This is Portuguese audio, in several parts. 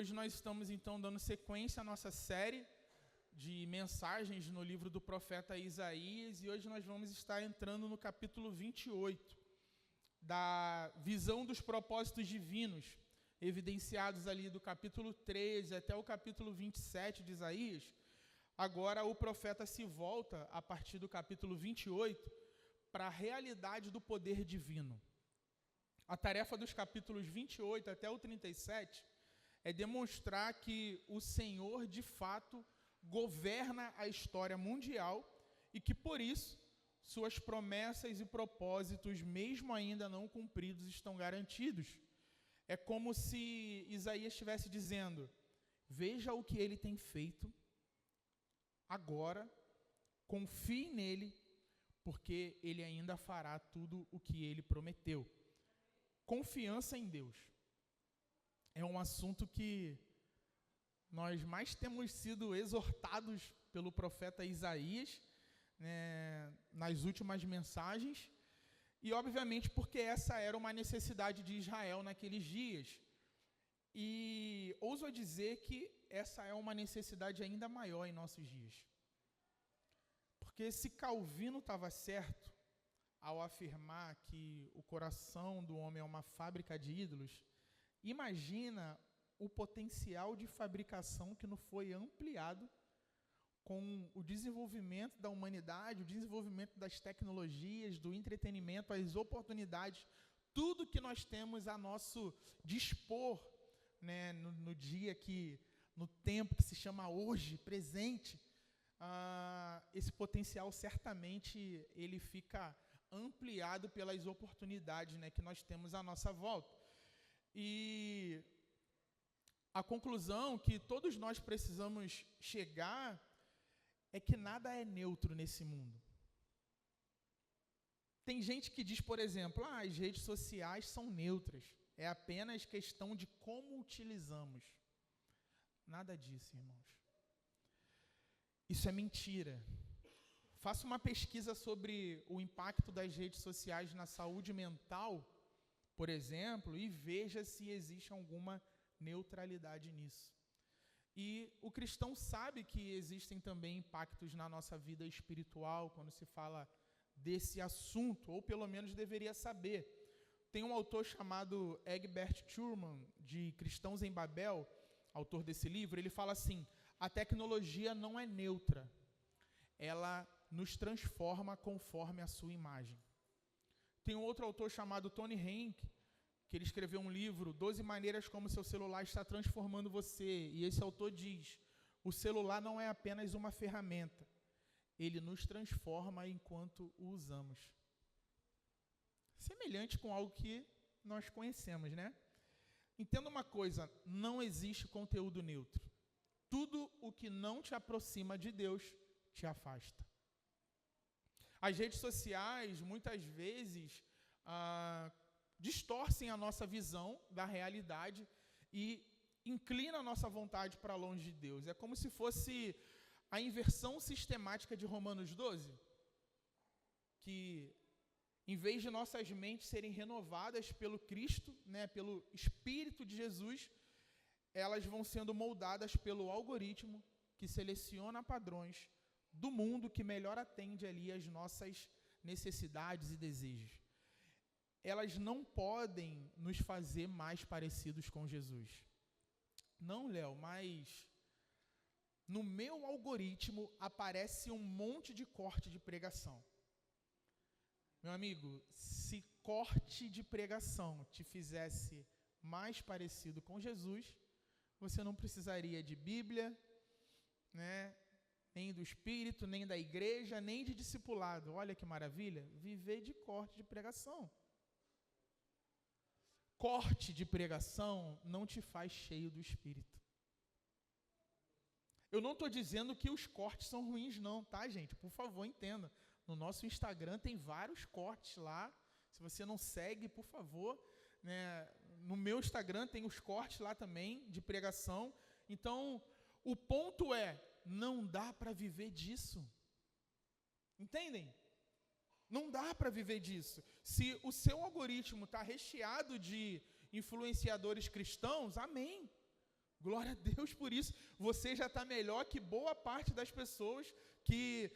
Hoje nós estamos então dando sequência à nossa série de mensagens no livro do profeta Isaías, e hoje nós vamos estar entrando no capítulo 28, da visão dos propósitos divinos, evidenciados ali do capítulo 13 até o capítulo 27 de Isaías. Agora o profeta se volta, a partir do capítulo 28, para a realidade do poder divino. A tarefa dos capítulos 28 até o 37 é demonstrar que o Senhor, de fato, governa a história mundial e que, por isso, suas promessas e propósitos, mesmo ainda não cumpridos, estão garantidos. É como se Isaías estivesse dizendo: veja o que ele tem feito agora, confie nele, porque ele ainda fará tudo o que ele prometeu. Confiança em Deus é um assunto que nós mais temos sido exortados pelo profeta Isaías, né, nas últimas mensagens, e obviamente porque essa era uma necessidade de Israel naqueles dias. E ouso a dizer que essa é uma necessidade ainda maior em nossos dias. Porque se Calvino estava certo ao afirmar que o coração do homem é uma fábrica de ídolos, imagina o potencial de fabricação que não foi ampliado com o desenvolvimento da humanidade, o desenvolvimento das tecnologias, do entretenimento, as oportunidades, tudo que nós temos a nosso dispor, né, no dia que, no tempo que se chama hoje, presente. Esse potencial certamente ele fica ampliado pelas oportunidades, né, que nós temos à nossa volta. E a conclusão que todos nós precisamos chegar é que nada é neutro nesse mundo. Tem gente que diz, por exemplo, as redes sociais são neutras, é apenas questão de como utilizamos. Nada disso, irmãos. Isso é mentira. Faça uma pesquisa sobre o impacto das redes sociais na saúde mental, por exemplo, e veja se existe alguma neutralidade nisso. E o cristão sabe que existem também impactos na nossa vida espiritual quando se fala desse assunto, ou pelo menos deveria saber. Tem um autor chamado Egbert Thurman, de Cristãos em Babel, autor desse livro, ele fala assim: a tecnologia não é neutra, ela nos transforma conforme a sua imagem. Tem um outro autor chamado Tony Henke, que ele escreveu um livro, 12 maneiras como seu celular está transformando você. E esse autor diz: o celular não é apenas uma ferramenta, ele nos transforma enquanto o usamos. Semelhante com algo que nós conhecemos, né? Entenda uma coisa, não existe conteúdo neutro. Tudo o que não te aproxima de Deus te afasta. As redes sociais, muitas vezes, distorcem a nossa visão da realidade e inclinam a nossa vontade para longe de Deus. É como se fosse a inversão sistemática de Romanos 12, que em vez de nossas mentes serem renovadas pelo Cristo, né, pelo Espírito de Jesus, elas vão sendo moldadas pelo algoritmo que seleciona padrões do mundo que melhor atende ali as nossas necessidades e desejos. Elas não podem nos fazer mais parecidos com Jesus. Não, Léo, mas no meu algoritmo aparece um monte de corte de pregação. Meu amigo, se corte de pregação te fizesse mais parecido com Jesus, você não precisaria de Bíblia, né, nem do Espírito, nem da igreja, nem de discipulado. Olha que maravilha, viver de corte de pregação. Corte de pregação não te faz cheio do Espírito. Eu não estou dizendo que os cortes são ruins não, tá, gente? Por favor, entenda. No nosso Instagram tem vários cortes lá. Se você não segue, por favor, né? No meu Instagram tem os cortes lá também de pregação. Então, o ponto é, não dá para viver disso. Entendem? Não dá para viver disso. Se o seu algoritmo está recheado de influenciadores cristãos, amém. Glória a Deus por isso. Você já está melhor que boa parte das pessoas que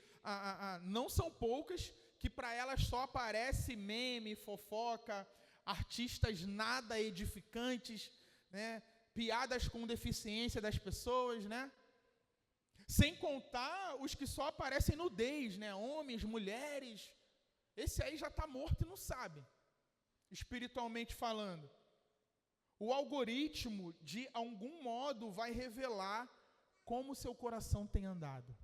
não são poucas, que para elas só aparece meme, fofoca, artistas nada edificantes, né? Piadas com deficiência das pessoas, né? Sem contar os que só aparecem nudez, né? Homens, mulheres. Esse aí já está morto e não sabe, espiritualmente falando. O algoritmo, de algum modo, vai revelar como seu coração tem andado.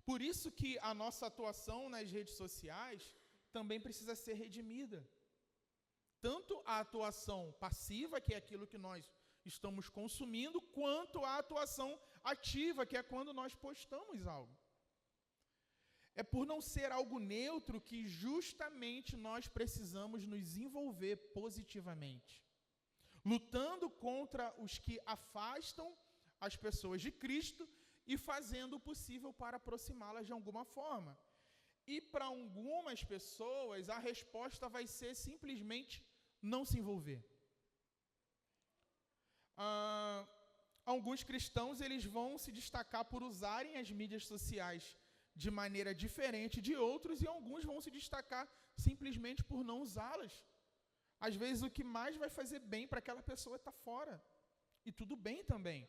Por isso que a nossa atuação nas redes sociais também precisa ser redimida. Tanto a atuação passiva, que é aquilo que nós estamos consumindo, quanto a atuação ativa, que é quando nós postamos algo. É por não ser algo neutro que justamente nós precisamos nos envolver positivamente, lutando contra os que afastam as pessoas de Cristo e fazendo o possível para aproximá-las de alguma forma. E para algumas pessoas a resposta vai ser simplesmente não se envolver. Alguns cristãos eles vão se destacar por usarem as mídias sociais de maneira diferente de outros, e alguns vão se destacar simplesmente por não usá-las. Às vezes o que mais vai fazer bem para aquela pessoa está fora, e tudo bem também.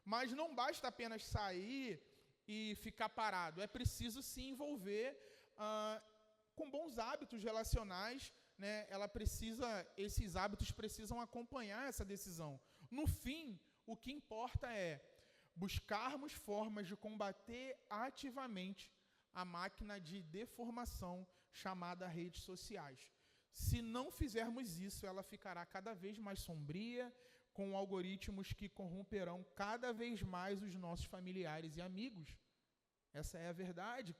Mas não basta apenas sair e ficar parado, é preciso se envolver com bons hábitos relacionais, né? Esses hábitos precisam acompanhar essa decisão. No fim, o que importa é buscarmos formas de combater ativamente a máquina de deformação chamada redes sociais. Se não fizermos isso, ela ficará cada vez mais sombria, com algoritmos que corromperão cada vez mais os nossos familiares e amigos. Essa é a verdade.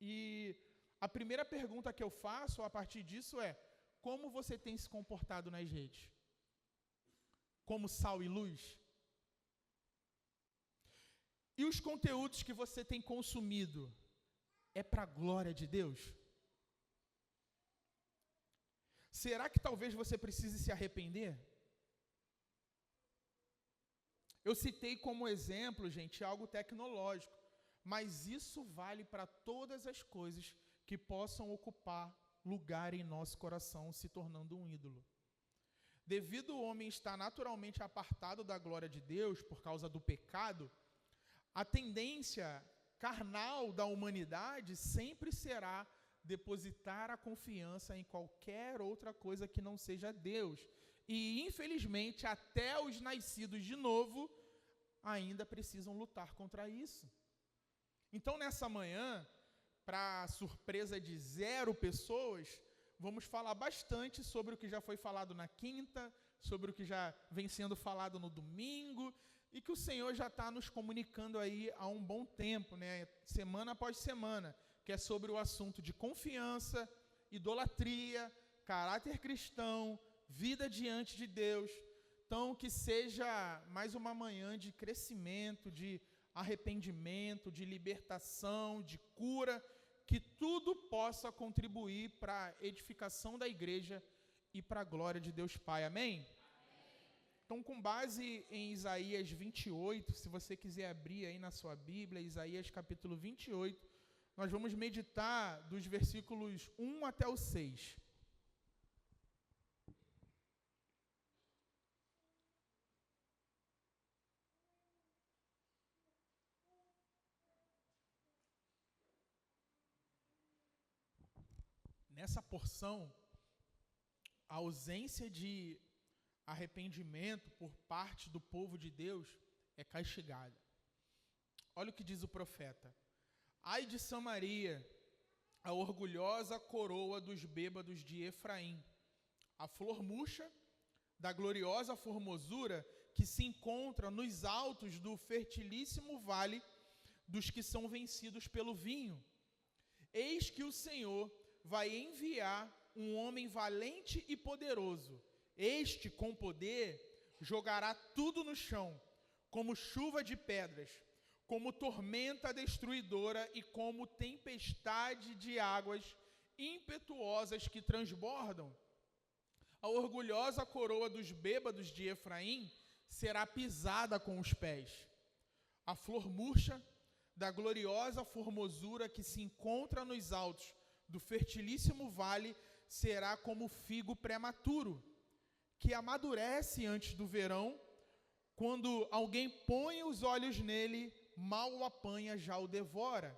E a primeira pergunta que eu faço a partir disso é: como você tem se comportado nas redes? Como sal e luz? E os conteúdos que você tem consumido, é para a glória de Deus? Será que talvez você precise se arrepender? Eu citei como exemplo, gente, algo tecnológico, mas isso vale para todas as coisas que possam ocupar lugar em nosso coração, se tornando um ídolo. Devido o homem estar naturalmente apartado da glória de Deus por causa do pecado, a tendência carnal da humanidade sempre será depositar a confiança em qualquer outra coisa que não seja Deus. E, infelizmente, até os nascidos de novo ainda precisam lutar contra isso. Então, nessa manhã, para surpresa de 0 pessoas, vamos falar bastante sobre o que já foi falado na quinta, sobre o que já vem sendo falado no domingo, e que o Senhor já está nos comunicando aí há um bom tempo, né? Semana após semana, que é sobre o assunto de confiança, idolatria, caráter cristão, vida diante de Deus. Então, que seja mais uma manhã de crescimento, de arrependimento, de libertação, de cura, que tudo possa contribuir para a edificação da igreja e para a glória de Deus Pai. Amém? Então, com base em Isaías 28, se você quiser abrir aí na sua Bíblia, Isaías capítulo 28, nós vamos meditar dos versículos 1 até o 6. Nessa porção, a ausência de arrependimento por parte do povo de Deus é castigada. Olha o que diz o profeta: ai de Samaria, a orgulhosa coroa dos bêbados de Efraim, a flor murcha da gloriosa formosura que se encontra nos altos do fertilíssimo vale dos que são vencidos pelo vinho. Eis que o Senhor vai enviar um homem valente e poderoso. Este, com poder, jogará tudo no chão, como chuva de pedras, como tormenta destruidora e como tempestade de águas impetuosas que transbordam. a orgulhosa coroa dos bêbados de Efraim será pisada com os pés. A flor murcha da gloriosa formosura que se encontra nos altos do fertilíssimo vale será como figo prematuro, que amadurece antes do verão, quando alguém põe os olhos nele, mal o apanha, já o devora.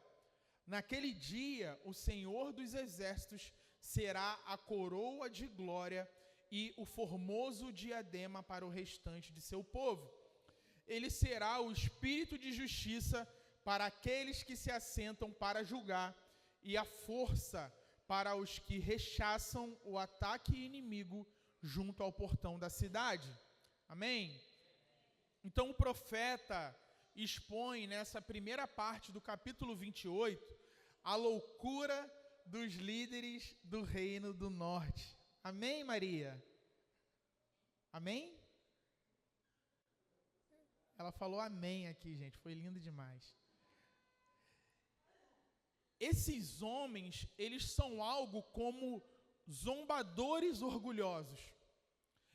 Naquele dia, o Senhor dos Exércitos será a coroa de glória e o formoso diadema para o restante de seu povo. Ele será o espírito de justiça para aqueles que se assentam para julgar e a força para os que rechaçam o ataque inimigo junto ao portão da cidade. Amém? Então o profeta expõe nessa primeira parte do capítulo 28 a loucura dos líderes do reino do norte. Amém, Maria? Amém? Ela falou amém aqui, gente. Foi lindo demais. Esses homens, eles são algo como zombadores orgulhosos.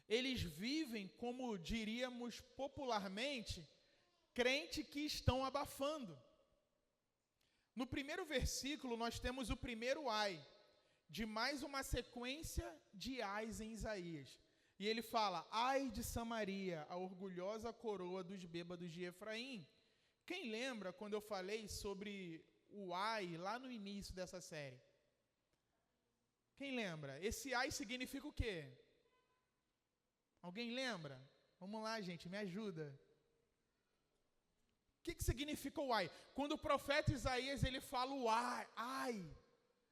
Eles vivem, como diríamos popularmente, crente que estão abafando. No primeiro versículo, nós temos o primeiro ai, de mais uma sequência de ais em Isaías. E ele fala, ai de Samaria, a orgulhosa coroa dos bêbados de Efraim. Quem lembra quando eu falei sobre o ai lá no início dessa série? Quem lembra? Esse ai significa o quê? Alguém lembra? Vamos lá, gente, me ajuda. O que significa o ai? Quando o profeta Isaías ele fala o ai,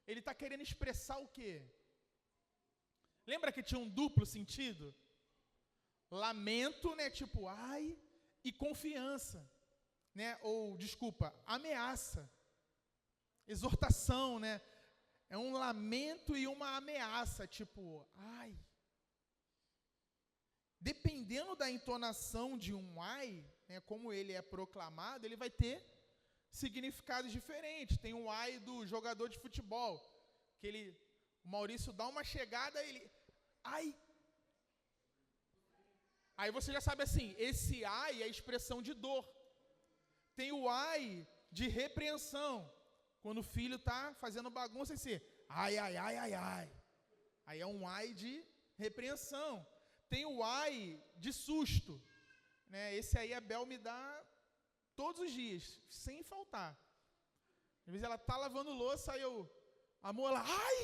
ele está querendo expressar o quê? Lembra que tinha um duplo sentido? Lamento, né? Tipo, ai, e confiança, né? Ou, desculpa, ameaça. Exortação, né? É um lamento e uma ameaça, tipo, ai. Dependendo da entonação de um ai, né, como ele é proclamado, ele vai ter significados diferentes. Tem o ai do jogador de futebol, que o Maurício dá uma chegada, ele, ai. Aí você já sabe assim, esse ai é expressão de dor. Tem o ai de repreensão, quando o filho está fazendo bagunça, esse ai, ai, ai, ai, ai. Aí é um ai de repreensão. Tem o ai de susto, né? Esse aí a Bel me dá todos os dias, sem faltar. Às vezes ela tá lavando louça, aí eu, amor, ela, ai!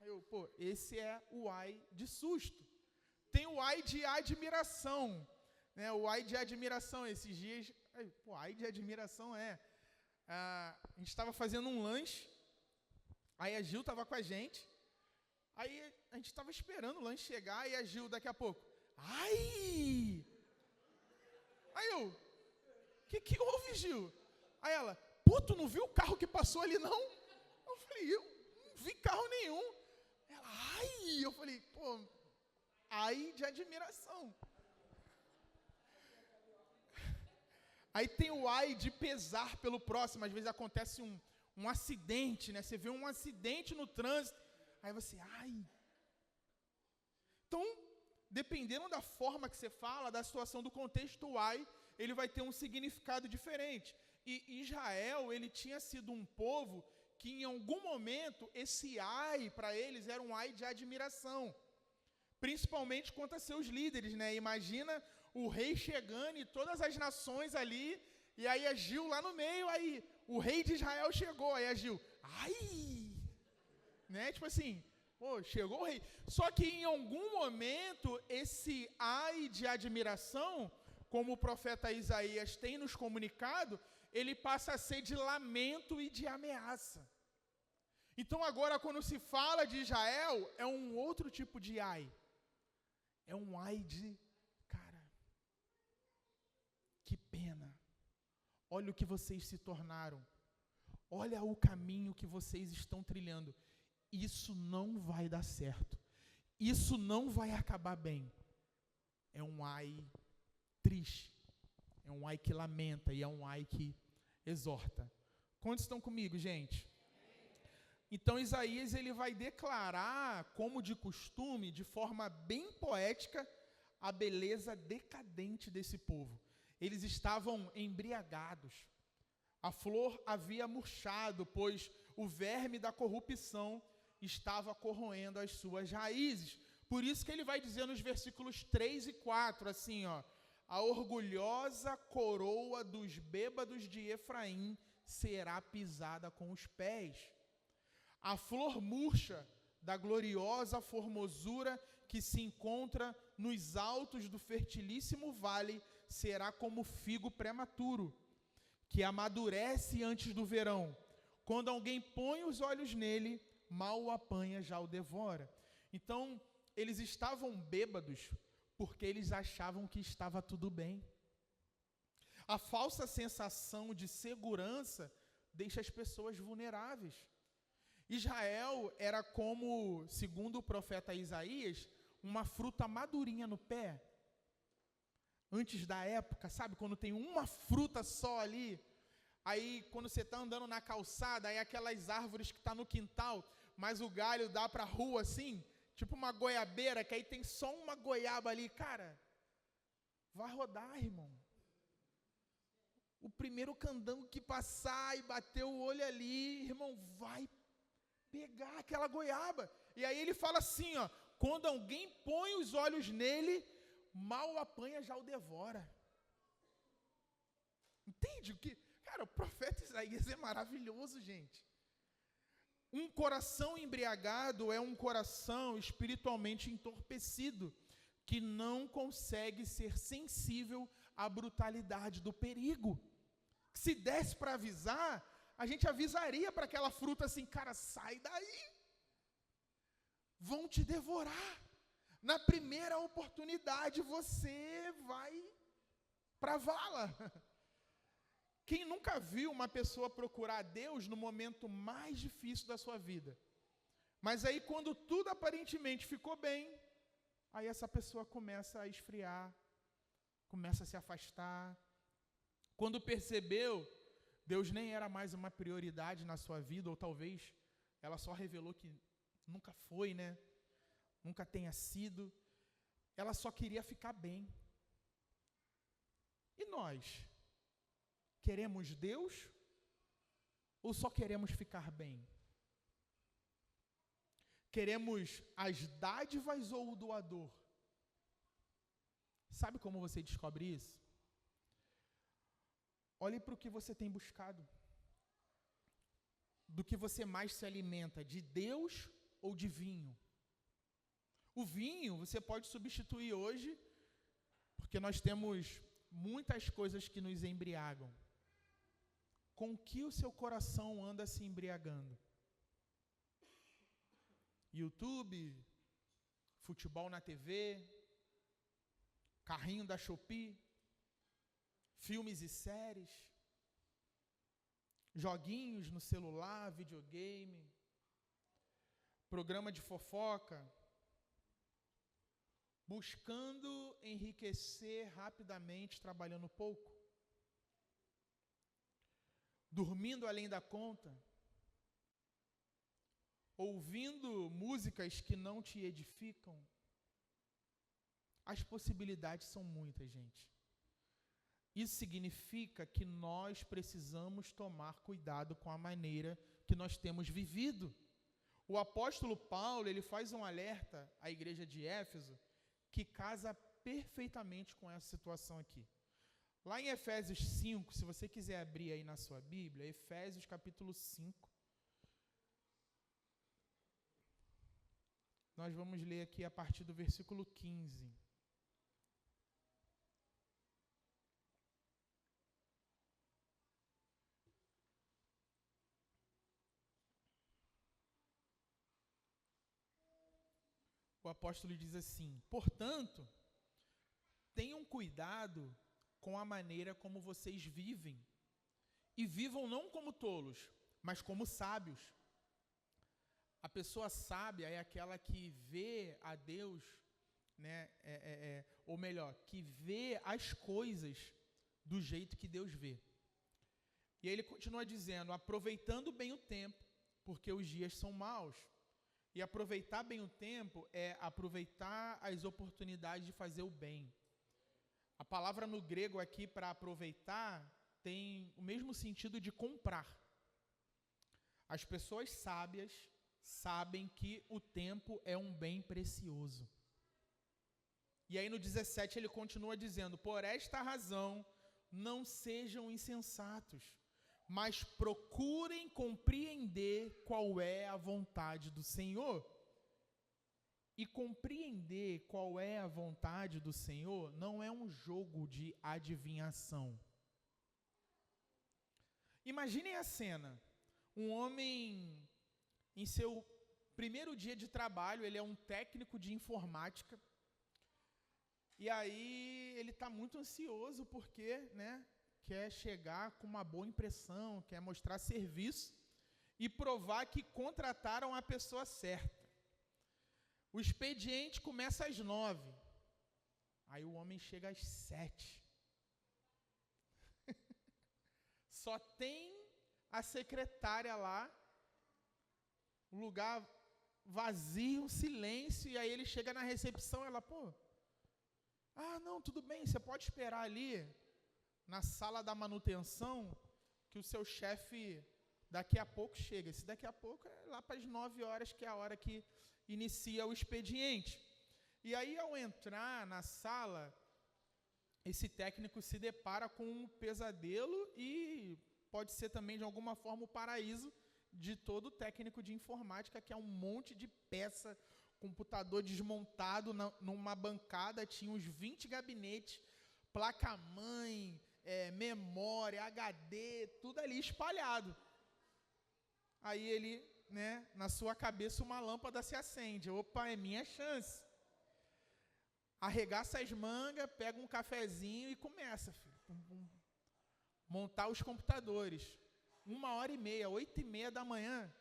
Aí eu, pô, esse é o ai de susto. Tem o ai de admiração, né? O ai de admiração, esses dias, pô, ai de admiração a gente estava fazendo um lanche, aí a Gil estava com a gente, aí a gente estava esperando o lanche chegar, e a Gil, daqui a pouco, ai! Aí eu, que houve, Gil? Aí ela, pô, tu não viu o carro que passou ali, não? Eu falei, eu não vi carro nenhum. Ela, ai! Eu falei, pô, ai de admiração. Aí tem o ai de pesar pelo próximo. Às vezes acontece um acidente, né? Você vê um acidente no trânsito, aí você, ai. Então, dependendo da forma que você fala, da situação, do contexto, o ai, ele vai ter um significado diferente. E Israel, ele tinha sido um povo que em algum momento, esse ai para eles era um ai de admiração. Principalmente quanto a seus líderes, né? Imagina o rei chegando e todas as nações ali, e aí a Gil lá no meio, aí o rei de Israel chegou, aí a Gil, ai! Né? Tipo assim, pô, chegou o rei. Só que em algum momento, esse ai de admiração, como o profeta Isaías tem nos comunicado, ele passa a ser de lamento e de ameaça. Então agora, quando se fala de Israel, é um outro tipo de ai. É um ai de, cara, que pena. Olha o que vocês se tornaram. Olha o caminho que vocês estão trilhando. Isso não vai dar certo. Isso não vai acabar bem. É um ai triste. É um ai que lamenta e é um ai que exorta. Quantos estão comigo, gente? Então Isaías ele vai declarar, como de costume, de forma bem poética, a beleza decadente desse povo. Eles estavam embriagados. A flor havia murchado, pois o verme da corrupção estava corroendo as suas raízes. Por isso que ele vai dizer nos versículos 3 e 4, assim, ó: a orgulhosa coroa dos bêbados de Efraim será pisada com os pés. A flor murcha da gloriosa formosura que se encontra nos altos do fertilíssimo vale será como figo prematuro, que amadurece antes do verão. Quando alguém põe os olhos nele, mal o apanha, já o devora. Então, eles estavam bêbados porque eles achavam que estava tudo bem. A falsa sensação de segurança deixa as pessoas vulneráveis. Israel era como, segundo o profeta Isaías, uma fruta madurinha no pé. Antes da época, sabe, quando tem uma fruta só ali, aí quando você está andando na calçada, aí aquelas árvores que estão no quintal, mas o galho dá para a rua assim, tipo uma goiabeira, que aí tem só uma goiaba ali, cara, vai rodar, irmão. O primeiro candango que passar e bater o olho ali, irmão, vai pegar aquela goiaba. E aí ele fala assim, ó: quando alguém põe os olhos nele, mal o apanha, já o devora. Entende o que? Cara, o profeta Isaías é maravilhoso, gente. Um coração embriagado é um coração espiritualmente entorpecido, que não consegue ser sensível à brutalidade do perigo. Se desse para avisar, a gente avisaria para aquela fruta assim: cara, sai daí, vão te devorar. Na primeira oportunidade você vai para a vala. Quem nunca viu uma pessoa procurar Deus no momento mais difícil da sua vida? Mas aí quando tudo aparentemente ficou bem, aí essa pessoa começa a esfriar, começa a se afastar. Quando percebeu, Deus nem era mais uma prioridade na sua vida, ou talvez ela só revelou que nunca foi, né? Nunca tenha sido. Ela só queria ficar bem. E nós? Queremos Deus ou só queremos ficar bem? Queremos as dádivas ou o doador? Sabe como você descobre isso? Olhe para o que você tem buscado. Do que você mais se alimenta, de Deus ou de vinho? O vinho você pode substituir hoje, porque nós temos muitas coisas que nos embriagam. Com que o seu coração anda se embriagando? YouTube, futebol na TV, carrinho da Shopee, filmes e séries, joguinhos no celular, videogame, programa de fofoca, buscando enriquecer rapidamente, trabalhando pouco, dormindo além da conta, ouvindo músicas que não te edificam. As possibilidades são muitas, gente. Isso significa que nós precisamos tomar cuidado com a maneira que nós temos vivido. O apóstolo Paulo, ele faz um alerta à igreja de Éfeso que casa perfeitamente com essa situação aqui. Lá em Efésios 5, se você quiser abrir aí na sua Bíblia, Efésios capítulo 5, nós vamos ler aqui a partir do versículo 15. O apóstolo diz assim: portanto, tenham cuidado com a maneira como vocês vivem, e vivam não como tolos, mas como sábios. A pessoa sábia é aquela que vê a Deus, né, ou melhor, que vê as coisas do jeito que Deus vê. E aí ele continua dizendo: aproveitando bem o tempo, porque os dias são maus. E aproveitar bem o tempo é aproveitar as oportunidades de fazer o bem. A palavra no grego aqui para aproveitar tem o mesmo sentido de comprar. As pessoas sábias sabem que o tempo é um bem precioso. E aí no 17 ele continua dizendo: por esta razão, não sejam insensatos, mas procurem compreender qual é a vontade do Senhor. E compreender qual é a vontade do Senhor não é um jogo de adivinhação. Imaginem a cena. Um homem, em seu primeiro dia de trabalho, ele é um técnico de informática. E aí ele está muito ansioso porque, quer chegar com uma boa impressão, quer mostrar serviço e provar que contrataram a pessoa certa. O expediente começa às 9. Aí o homem chega às 7. Só tem a secretária lá, um lugar vazio, um silêncio, e aí ele chega na recepção, ela, não, tudo bem, você pode esperar ali na sala da manutenção, que o seu chefe daqui a pouco chega. Esse daqui a pouco é lá para as 9 horas, que é a hora que inicia o expediente. E aí, ao entrar na sala, esse técnico se depara com um pesadelo e pode ser também, de alguma forma, o paraíso de todo técnico de informática, que é um monte de peça, computador desmontado numa bancada, tinha uns 20 gabinetes, placa-mãe, memória, HD, tudo ali espalhado. Aí ele, na sua cabeça uma lâmpada se acende. Opa, é minha chance. Arregaça as mangas, pega um cafezinho e começa, filho, montar os computadores. 1h30, 8h30 da manhã,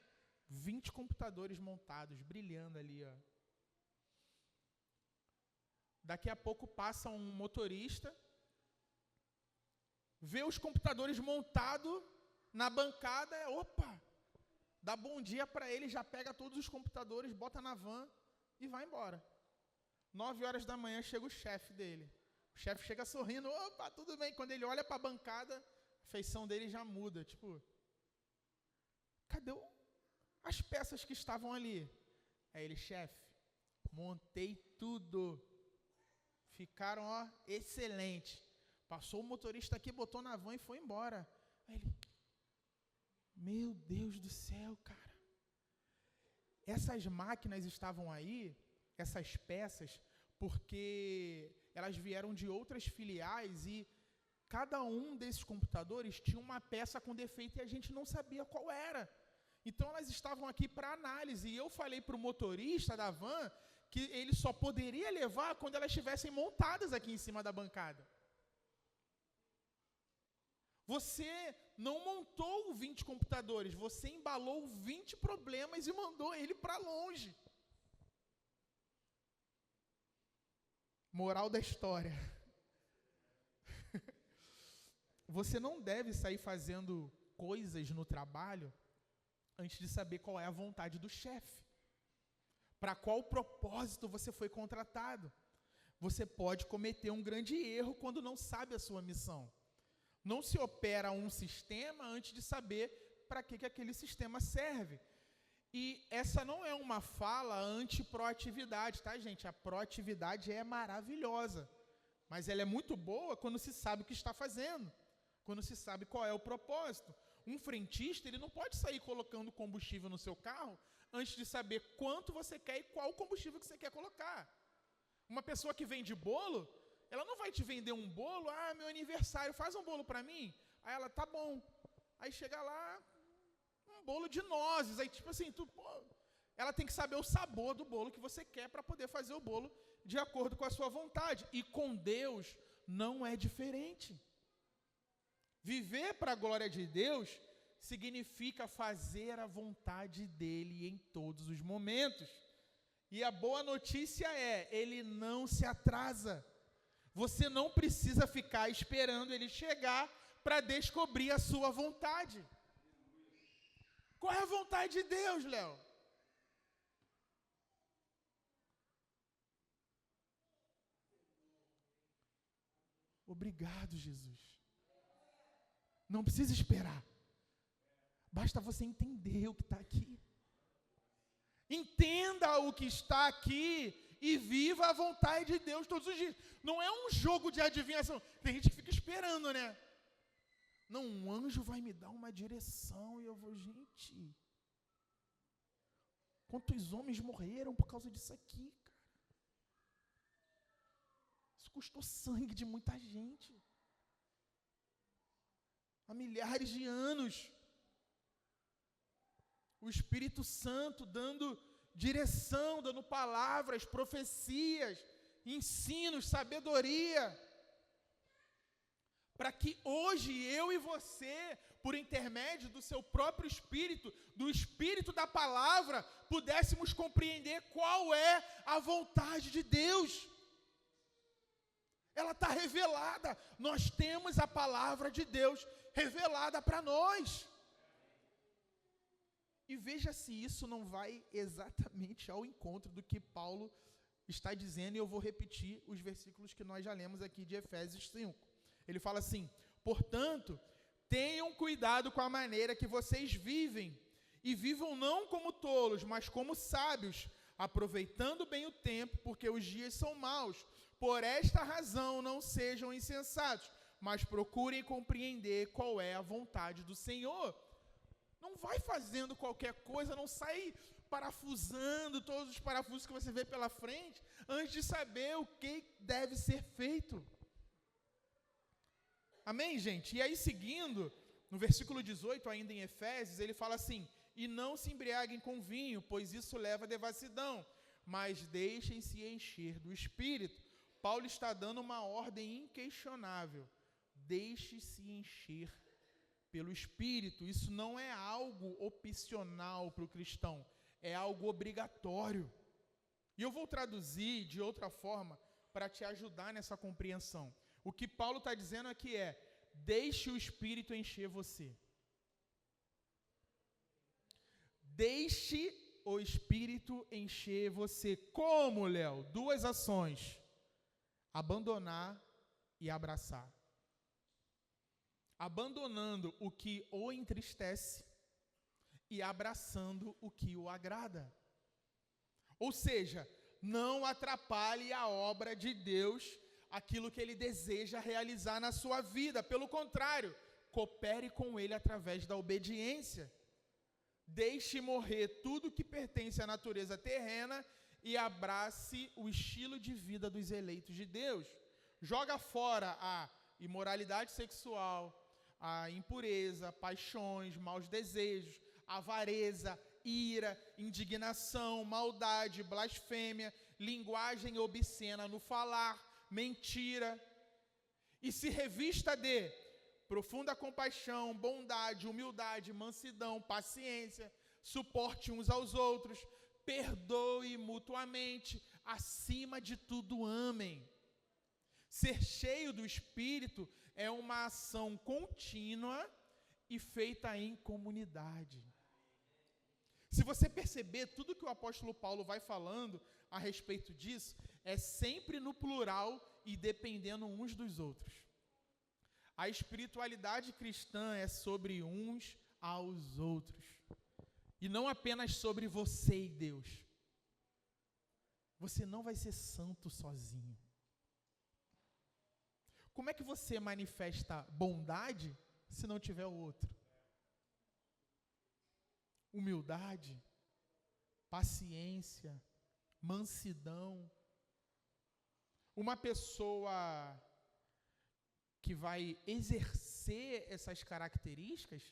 20 computadores montados, brilhando ali, ó. Daqui a pouco passa um motorista, vê os computadores montados na bancada, dá bom dia para ele, já pega todos os computadores, bota na van e vai embora. 9 horas da manhã chega o chefe dele. O chefe chega sorrindo, tudo bem. Quando ele olha para a bancada, a feição dele já muda, cadê as peças que estavam ali? Aí ele, chefe, montei tudo. Ficaram, excelente. Passou o motorista aqui, botou na van e foi embora. Aí ele, meu Deus do céu, cara. Essas máquinas estavam aí, essas peças, porque elas vieram de outras filiais e cada um desses computadores tinha uma peça com defeito e a gente não sabia qual era. Então elas estavam aqui para análise e eu falei para o motorista da van que ele só poderia levar quando elas estivessem montadas aqui em cima da bancada. Você não montou 20 computadores, você embalou 20 problemas e mandou ele para longe. Moral da história. Você não deve sair fazendo coisas no trabalho antes de saber qual é a vontade do chefe. Para qual propósito você foi contratado. Você pode cometer um grande erro quando não sabe a sua missão. Não se opera um sistema antes de saber para que aquele sistema serve. E essa não é uma fala anti-proatividade, tá, gente? A proatividade é maravilhosa, mas ela é muito boa quando se sabe o que está fazendo, quando se sabe qual é o propósito. Um frentista, ele não pode sair colocando combustível no seu carro antes de saber quanto você quer e qual combustível que você quer colocar. Uma pessoa que vende bolo, ela não vai te vender um bolo, meu aniversário, faz um bolo para mim. Aí ela, tá bom. Aí chega lá, um bolo de nozes. Aí ela tem que saber o sabor do bolo que você quer para poder fazer o bolo de acordo com a sua vontade. E com Deus não é diferente. Viver para a glória de Deus significa fazer a vontade dele em todos os momentos. E a boa notícia é, ele não se atrasa. Você não precisa ficar esperando ele chegar para descobrir a sua vontade. Qual é a vontade de Deus, Léo? Obrigado, Jesus. Não precisa esperar. Basta você entender o que está aqui. Entenda o que está aqui e viva a vontade de Deus todos os dias. Não é um jogo de adivinhação. Tem gente que fica esperando, né? Não, um anjo vai me dar uma direção e eu vou, gente. Quantos homens morreram por causa disso aqui, cara? Isso custou sangue de muita gente. Há milhares de anos. O Espírito Santo dando direção, dando palavras, profecias, ensinos, sabedoria, para que hoje eu e você, por intermédio do seu próprio Espírito, do Espírito da palavra, pudéssemos compreender qual é a vontade de Deus. Ela está revelada. Nós temos a palavra de Deus revelada para nós. E veja se isso não vai exatamente ao encontro do que Paulo está dizendo, e eu vou repetir os versículos que nós já lemos aqui de Efésios 5. Ele fala assim: portanto, tenham cuidado com a maneira que vocês vivem, e vivam não como tolos, mas como sábios, aproveitando bem o tempo, porque os dias são maus. Por esta razão, não sejam insensatos, mas procurem compreender qual é a vontade do Senhor. Não vai fazendo qualquer coisa, não sai parafusando todos os parafusos que você vê pela frente, antes de saber o que deve ser feito. Amém, gente? E aí, seguindo, no versículo 18, ainda em Efésios, ele fala assim: e não se embriaguem com vinho, pois isso leva à devassidão, mas deixem-se encher do Espírito. Paulo está dando uma ordem inquestionável: deixe-se encher pelo Espírito. Isso não é algo opcional para o cristão, é algo obrigatório. E eu vou traduzir de outra forma para te ajudar nessa compreensão. O que Paulo está dizendo aqui é: deixe o Espírito encher você. Deixe o Espírito encher você. Como, Léo? Duas ações: abandonar e abraçar. Abandonando o que o entristece e abraçando o que o agrada. Ou seja, não atrapalhe a obra de Deus, aquilo que Ele deseja realizar na sua vida. Pelo contrário, coopere com Ele através da obediência. Deixe morrer tudo que pertence à natureza terrena e abrace o estilo de vida dos eleitos de Deus. Joga fora a imoralidade sexual, a impureza, paixões, maus desejos, avareza, ira, indignação, maldade, blasfêmia, linguagem obscena no falar, mentira, e se revista de profunda compaixão, bondade, humildade, mansidão, paciência, suporte uns aos outros, perdoe mutuamente, acima de tudo amem. Ser cheio do Espírito é uma ação contínua e feita em comunidade. Se você perceber, tudo que o apóstolo Paulo vai falando a respeito disso, é sempre no plural e dependendo uns dos outros. A espiritualidade cristã é sobre uns aos outros. E não apenas sobre você e Deus. Você não vai ser santo sozinho. Como é que você manifesta bondade se não tiver o outro? Humildade, paciência, mansidão. Uma pessoa que vai exercer essas características,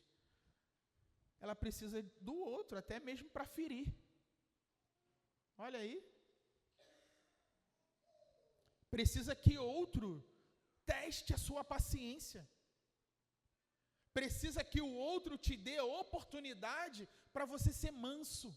ela precisa do outro, até mesmo para ferir. Olha aí. Precisa que outro teste a sua paciência. Precisa que o outro te dê oportunidade para você ser manso.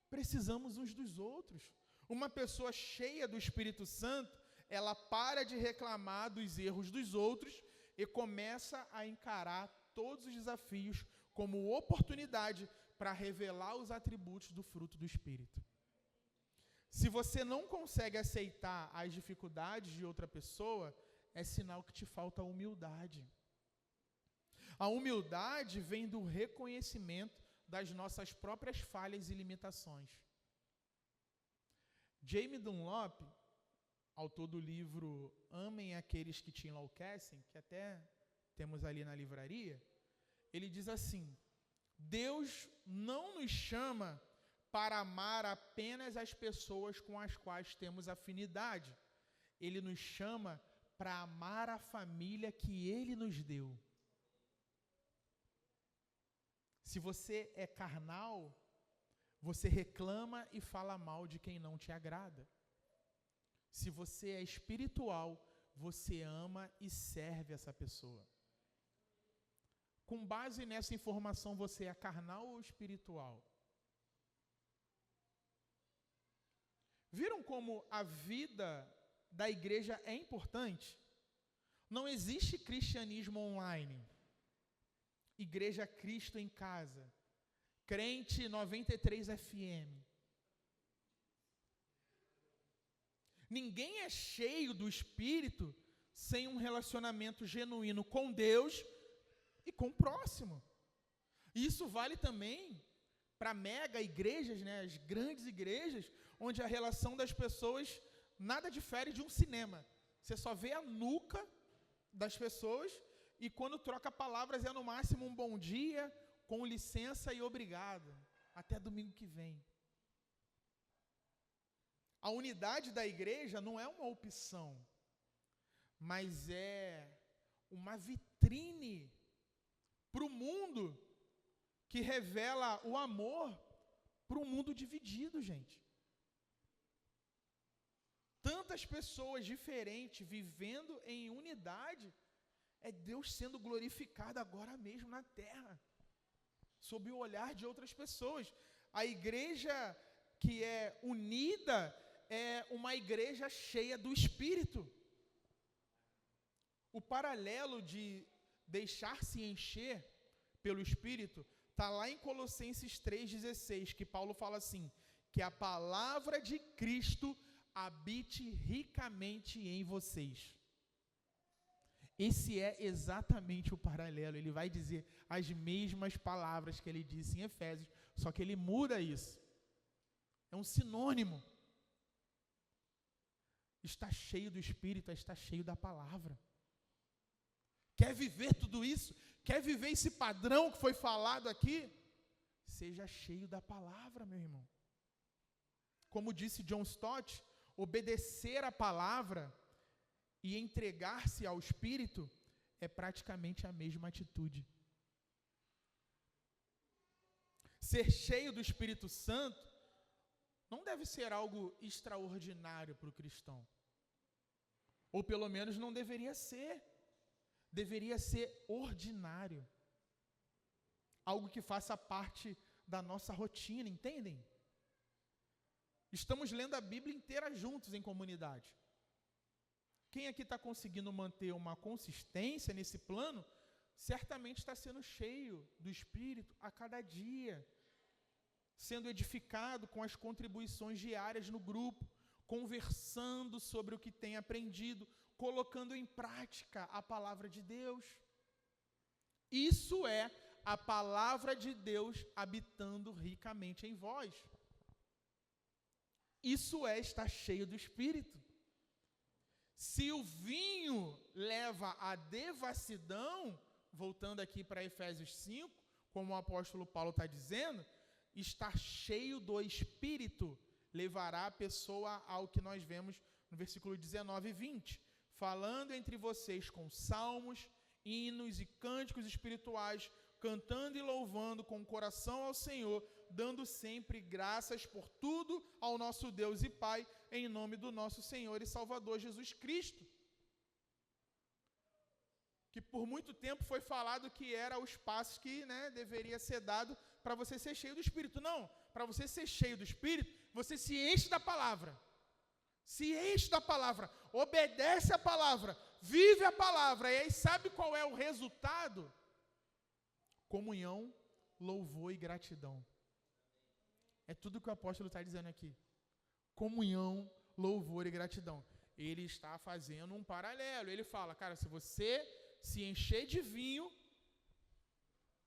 Precisamos uns dos outros. Uma pessoa cheia do Espírito Santo, ela para de reclamar dos erros dos outros e começa a encarar todos os desafios como oportunidade para revelar os atributos do fruto do Espírito. Se você não consegue aceitar as dificuldades de outra pessoa, é sinal que te falta humildade. A humildade vem do reconhecimento das nossas próprias falhas e limitações. Jamie Dunlop, autor do livro Amem Aqueles que Te Enlouquecem, que até temos ali na livraria, ele diz assim: Deus não nos chama para amar apenas as pessoas com as quais temos afinidade. Ele nos chama para amar a família que Ele nos deu. Se você é carnal, você reclama e fala mal de quem não te agrada. Se você é espiritual, você ama e serve essa pessoa. Com base nessa informação, você é carnal ou espiritual? Viram como a vida da igreja é importante? Não existe cristianismo online. Igreja Cristo em Casa. Crente 93 FM. Ninguém é cheio do Espírito sem um relacionamento genuíno com Deus e com o próximo. E isso vale também para mega igrejas, né, as grandes igrejas, onde a relação das pessoas nada difere de um cinema. Você só vê a nuca das pessoas e quando troca palavras é no máximo um bom dia, com licença e obrigado. Até domingo que vem. A unidade da igreja não é uma opção, mas é uma vitrine para o mundo que revela o amor para um mundo dividido, gente. Tantas pessoas diferentes vivendo em unidade, é Deus sendo glorificado agora mesmo na terra, sob o olhar de outras pessoas. A igreja que é unida é uma igreja cheia do Espírito. O paralelo de deixar-se encher pelo Espírito está lá em Colossenses 3,16, que Paulo fala assim, que a palavra de Cristo habite ricamente em vocês. Esse é exatamente o paralelo. Ele vai dizer as mesmas palavras que ele disse em Efésios, só que ele muda isso. É um sinônimo. Está cheio do Espírito, está cheio da palavra. Quer viver tudo isso? Quer viver esse padrão que foi falado aqui? Seja cheio da palavra, meu irmão. Como disse John Stott, obedecer a palavra e entregar-se ao Espírito é praticamente a mesma atitude. Ser cheio do Espírito Santo não deve ser algo extraordinário para o cristão. Ou pelo menos não deveria ser. Deveria ser ordinário. Algo que faça parte da nossa rotina, entendem? Estamos lendo a Bíblia inteira juntos em comunidade. Quem aqui está conseguindo manter uma consistência nesse plano, certamente está sendo cheio do Espírito a cada dia, sendo edificado com as contribuições diárias no grupo, conversando sobre o que tem aprendido, colocando em prática a palavra de Deus. Isso é a palavra de Deus habitando ricamente em vós. Isso é estar cheio do Espírito. Se o vinho leva à devassidão, voltando aqui para Efésios 5, como o apóstolo Paulo está dizendo, estar cheio do Espírito levará a pessoa ao que nós vemos no versículo 19 e 20. Falando entre vocês com salmos, hinos e cânticos espirituais, cantando e louvando com o coração ao Senhor, dando sempre graças por tudo ao nosso Deus e Pai, em nome do nosso Senhor e Salvador Jesus Cristo. Que por muito tempo foi falado que era os passos que deveria ser dado para você ser cheio do Espírito. Não, para você ser cheio do Espírito, você se enche da palavra. Se enche da palavra, obedece a palavra, vive a palavra. E aí sabe qual é o resultado? Comunhão louvor e gratidão. É tudo que o apóstolo está dizendo aqui. Comunhão, louvor e gratidão. Ele está fazendo um paralelo. Ele fala, cara, se você se encher de vinho,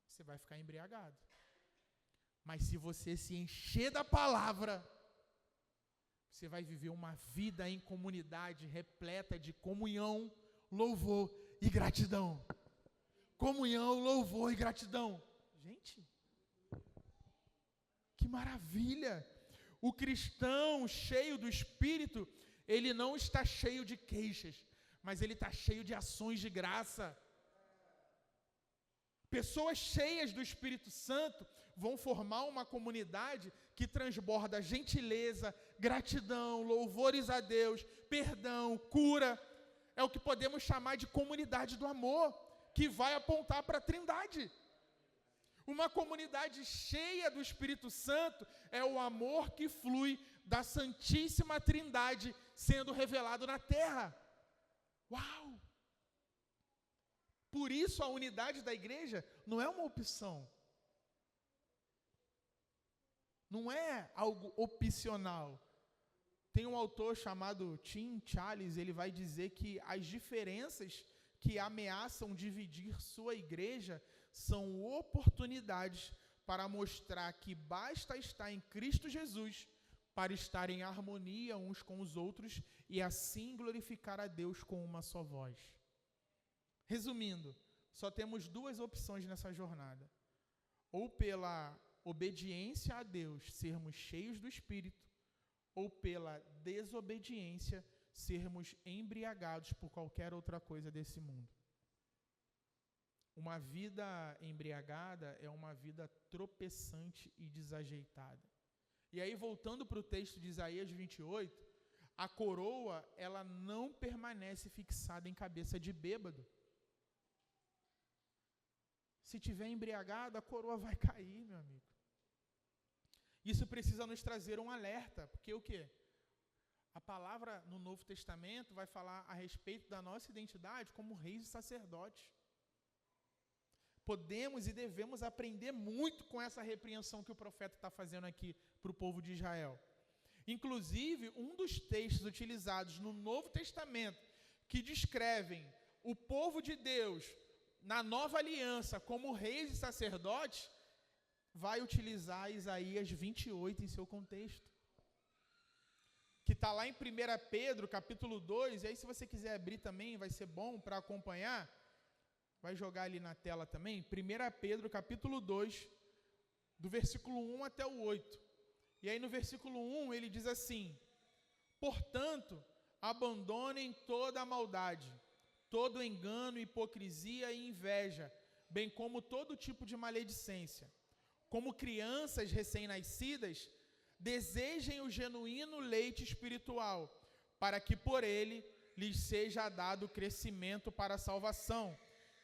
você vai ficar embriagado. Mas se você se encher da palavra, você vai viver uma vida em comunidade repleta de comunhão, louvor e gratidão. Comunhão, louvor e gratidão. Gente, que maravilha! O cristão cheio do Espírito, ele não está cheio de queixas, mas ele está cheio de ações de graça. Pessoas cheias do Espírito Santo vão formar uma comunidade que transborda gentileza, gratidão, louvores a Deus, perdão, cura. É o que podemos chamar de comunidade do amor, que vai apontar para a Trindade. Uma comunidade cheia do Espírito Santo é o amor que flui da Santíssima Trindade sendo revelado na terra. Uau! Por isso a unidade da igreja não é uma opção. Não é algo opcional. Tem um autor chamado Tim Challies, ele vai dizer que as diferenças que ameaçam dividir sua igreja são oportunidades para mostrar que basta estar em Cristo Jesus para estar em harmonia uns com os outros e assim glorificar a Deus com uma só voz. Resumindo, só temos duas opções nessa jornada. Ou pela obediência a Deus sermos cheios do Espírito, ou pela desobediência sermos embriagados por qualquer outra coisa desse mundo. Uma vida embriagada é uma vida tropeçante e desajeitada. E aí, voltando para o texto de Isaías 28, a coroa, ela não permanece fixada em cabeça de bêbado. Se tiver embriagado, a coroa vai cair, meu amigo. Isso precisa nos trazer um alerta, porque o quê? A palavra no Novo Testamento vai falar a respeito da nossa identidade como reis e sacerdotes. Podemos e devemos aprender muito com essa repreensão que o profeta está fazendo aqui para o povo de Israel. Inclusive, um dos textos utilizados no Novo Testamento que descrevem o povo de Deus na nova aliança como reis e sacerdotes, vai utilizar Isaías 28 em seu contexto. Que está lá em 1 Pedro, capítulo 2, e aí se você quiser abrir também, vai ser bom para acompanhar, vai jogar ali na tela também, 1 Pedro, capítulo 2, do versículo 1 até o 8. E aí no versículo 1 ele diz assim: portanto, abandonem toda a maldade, todo engano, hipocrisia e inveja, bem como todo tipo de maledicência. Como crianças recém-nascidas, desejem o genuíno leite espiritual, para que por ele lhes seja dado crescimento para a salvação,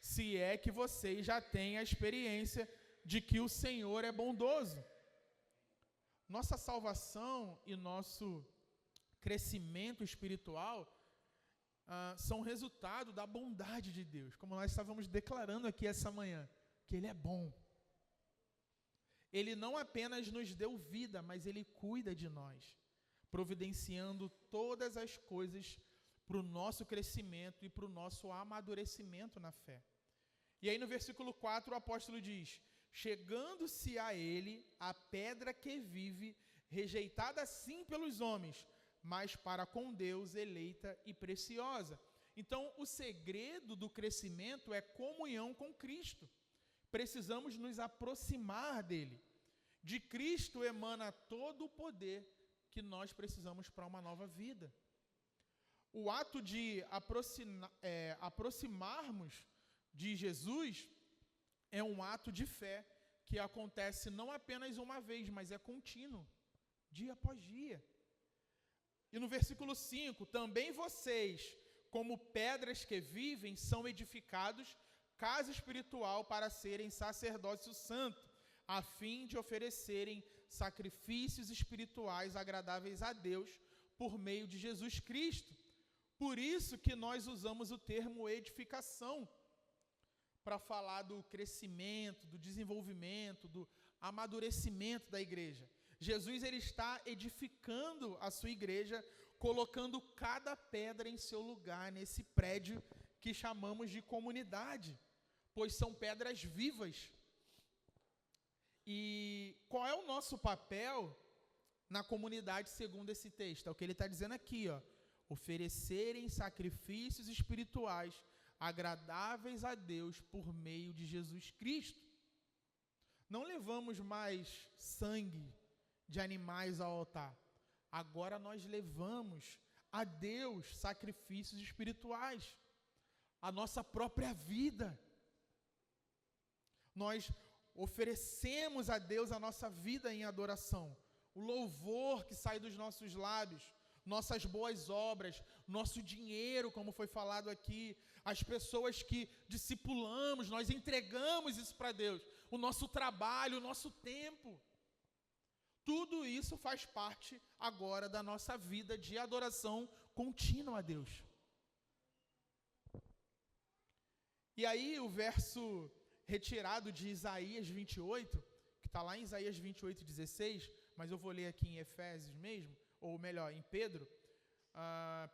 se é que vocês já têm a experiência de que o Senhor é bondoso. Nossa salvação e nosso crescimento espiritual são resultado da bondade de Deus, como nós estávamos declarando aqui essa manhã, que Ele é bom. Ele não apenas nos deu vida, mas Ele cuida de nós, providenciando todas as coisas para o nosso crescimento e para o nosso amadurecimento na fé. E aí no versículo 4 o apóstolo diz: chegando-se a ele a pedra que vive, rejeitada sim pelos homens, mas para com Deus eleita e preciosa. Então o segredo do crescimento é comunhão com Cristo. Precisamos nos aproximar dele. De Cristo emana todo o poder que nós precisamos para uma nova vida. O ato de aproximarmos de Jesus é um ato de fé que acontece não apenas uma vez, mas é contínuo, dia após dia. E no versículo 5, também vocês, como pedras que vivem, são edificados casa espiritual para serem sacerdócio santo, a fim de oferecerem sacrifícios espirituais agradáveis a Deus por meio de Jesus Cristo. Por isso que nós usamos o termo edificação, para falar do crescimento, do desenvolvimento, do amadurecimento da igreja. Jesus ele está edificando a sua igreja, colocando cada pedra em seu lugar nesse prédio que chamamos de comunidade, pois são pedras vivas. E qual é o nosso papel na comunidade segundo esse texto? É o que ele está dizendo aqui, ó. Oferecerem sacrifícios espirituais agradáveis a Deus por meio de Jesus Cristo. Não levamos mais sangue de animais ao altar. Agora nós levamos a Deus sacrifícios espirituais, a nossa própria vida. Nós oferecemos a Deus a nossa vida em adoração, o louvor que sai dos nossos lábios, nossas boas obras, nosso dinheiro, como foi falado aqui, as pessoas que discipulamos, nós entregamos isso para Deus, o nosso trabalho, o nosso tempo. Tudo isso faz parte agora da nossa vida de adoração contínua a Deus. E aí o verso retirado de Isaías 28, que está lá em Isaías 28, 16, mas eu vou ler aqui em Efésios mesmo, ou melhor, em Pedro,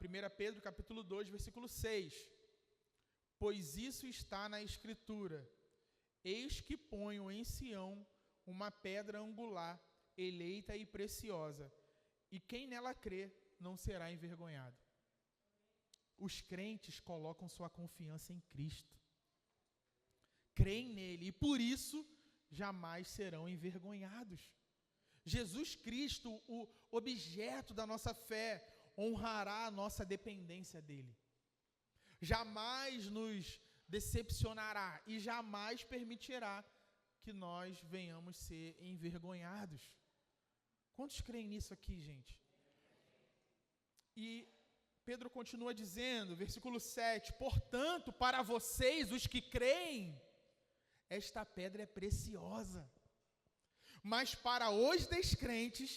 1 Pedro capítulo 2, versículo 6. Pois isso está na Escritura, eis que ponho em Sião uma pedra angular, eleita e preciosa, e quem nela crê não será envergonhado. Os crentes colocam sua confiança em Cristo, creem nele, e por isso jamais serão envergonhados. Jesus Cristo, o objeto da nossa fé, honrará a nossa dependência dele. Jamais nos decepcionará e jamais permitirá que nós venhamos ser envergonhados. Quantos creem nisso aqui, gente? E Pedro continua dizendo, versículo 7, portanto, para vocês, os que creem, esta pedra é preciosa. Mas para os descrentes,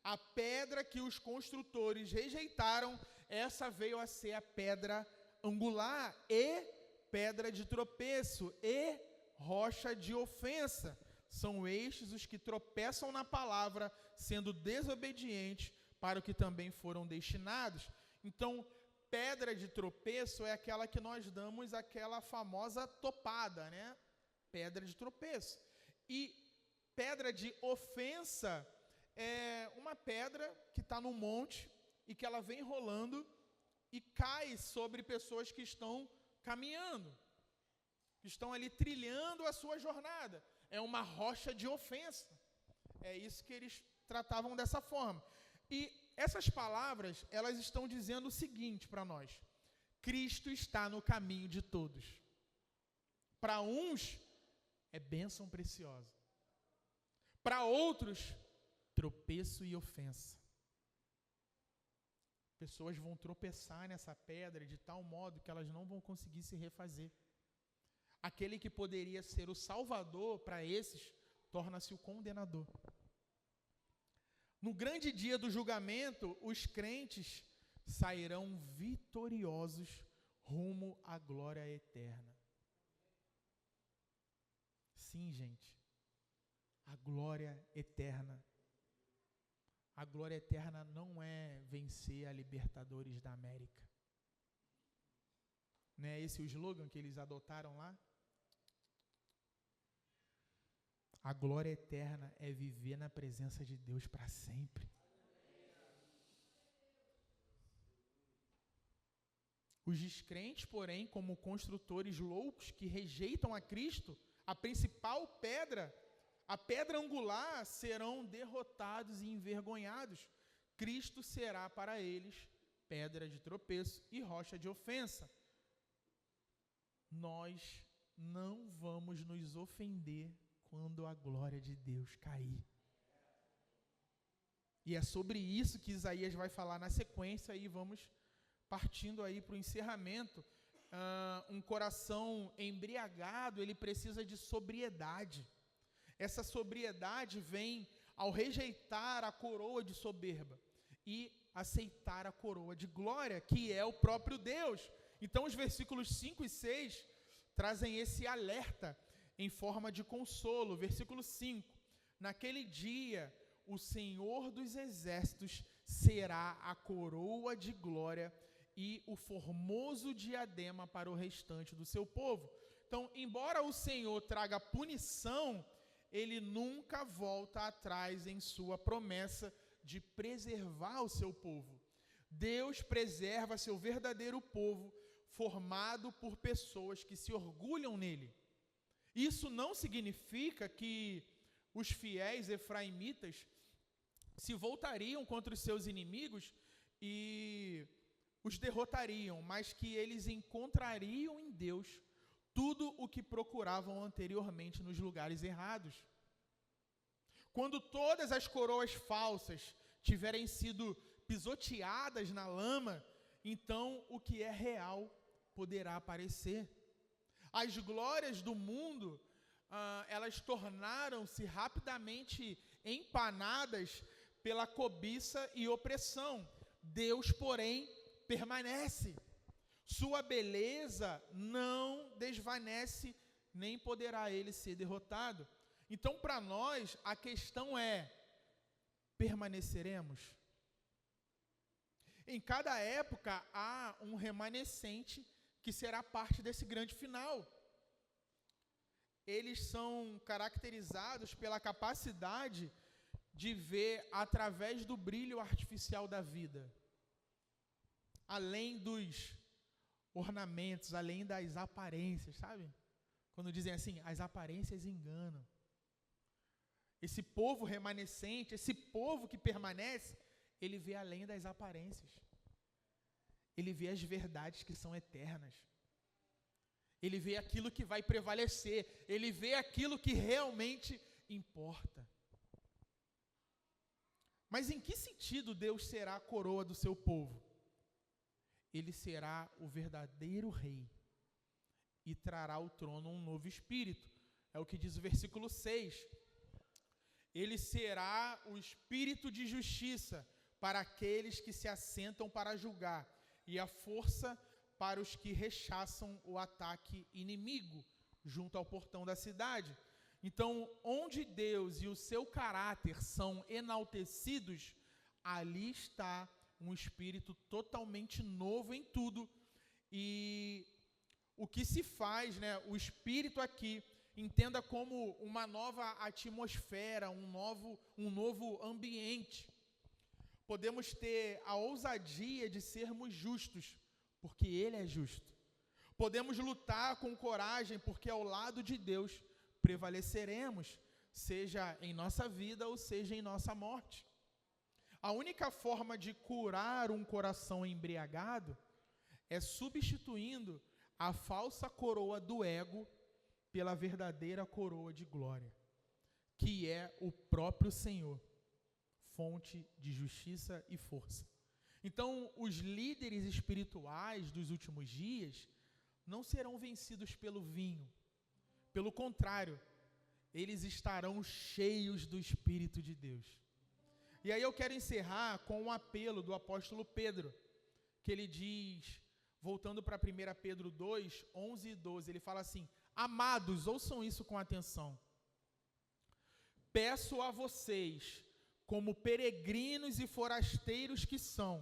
a pedra que os construtores rejeitaram, essa veio a ser a pedra angular e pedra de tropeço e rocha de ofensa. São estes os que tropeçam na palavra, sendo desobedientes para o que também foram destinados. Então, pedra de tropeço é aquela que nós damos aquela famosa topada, né? Pedra de tropeço. E pedra de ofensa é uma pedra que está no monte e que ela vem rolando e cai sobre pessoas que estão caminhando, que estão ali trilhando a sua jornada. É uma rocha de ofensa. É isso que eles tratavam dessa forma. E essas palavras, elas estão dizendo o seguinte para nós: Cristo está no caminho de todos. Para uns, é bênção preciosa. Para outros, tropeço e ofensa. Pessoas vão tropeçar nessa pedra de tal modo que elas não vão conseguir se refazer. Aquele que poderia ser o salvador para esses, torna-se o condenador. No grande dia do julgamento, os crentes sairão vitoriosos rumo à glória eterna. Sim, gente, a glória eterna. A glória eterna não é vencer a Libertadores da América. Não é esse o slogan que eles adotaram lá? A glória eterna é viver na presença de Deus para sempre. Os descrentes, porém, como construtores loucos que rejeitam a Cristo, a principal pedra, a pedra angular, serão derrotados e envergonhados. Cristo será para eles pedra de tropeço e rocha de ofensa. Nós não vamos nos ofender quando a glória de Deus cair. E é sobre isso que Isaías vai falar na sequência, e vamos partindo aí para o encerramento. Um coração embriagado, ele precisa de sobriedade. Essa sobriedade vem ao rejeitar a coroa de soberba e aceitar a coroa de glória, que é o próprio Deus. Então, os versículos 5 e 6 trazem esse alerta em forma de consolo. Versículo 5. Naquele dia, o Senhor dos Exércitos será a coroa de glória e o formoso diadema para o restante do seu povo. Então, embora o Senhor traga punição, ele nunca volta atrás em sua promessa de preservar o seu povo. Deus preserva seu verdadeiro povo, formado por pessoas que se orgulham nele. Isso não significa que os fiéis efraimitas se voltariam contra os seus inimigos e os derrotariam, mas que eles encontrariam em Deus tudo o que procuravam anteriormente nos lugares errados. Quando todas as coroas falsas tiverem sido pisoteadas na lama, então o que é real poderá aparecer. As glórias do mundo, elas tornaram-se rapidamente empanadas pela cobiça e opressão. Deus, porém, permanece. Sua beleza não desvanece, nem poderá ele ser derrotado. Então, para nós, a questão é: permaneceremos? Em cada época há um remanescente que será parte desse grande final. Eles são caracterizados pela capacidade de ver através do brilho artificial da vida, além dos ornamentos, além das aparências, sabe? Quando dizem assim, as aparências enganam. Esse povo remanescente, esse povo que permanece, ele vê além das aparências. Ele vê as verdades que são eternas. Ele vê aquilo que vai prevalecer. Ele vê aquilo que realmente importa. Mas em que sentido Deus será a coroa do seu povo? Ele será o verdadeiro rei e trará ao trono um novo espírito. É o que diz o versículo 6. Ele será o espírito de justiça para aqueles que se assentam para julgar e a força para os que rechaçam o ataque inimigo junto ao portão da cidade. Então, onde Deus e o seu caráter são enaltecidos, ali está um espírito totalmente novo em tudo. E o que se faz, o espírito aqui, entenda como uma nova atmosfera, um novo ambiente. Podemos ter a ousadia de sermos justos, porque Ele é justo. Podemos lutar com coragem, porque ao lado de Deus prevaleceremos, seja em nossa vida ou seja em nossa morte. A única forma de curar um coração embriagado é substituindo a falsa coroa do ego pela verdadeira coroa de glória, que é o próprio Senhor, fonte de justiça e força. Então, os líderes espirituais dos últimos dias não serão vencidos pelo vinho. Pelo contrário, eles estarão cheios do Espírito de Deus. E aí eu quero encerrar com um apelo do apóstolo Pedro, que ele diz, voltando para 1 Pedro 2, 11 e 12, ele fala assim: amados, ouçam isso com atenção. Peço a vocês, como peregrinos e forasteiros que são,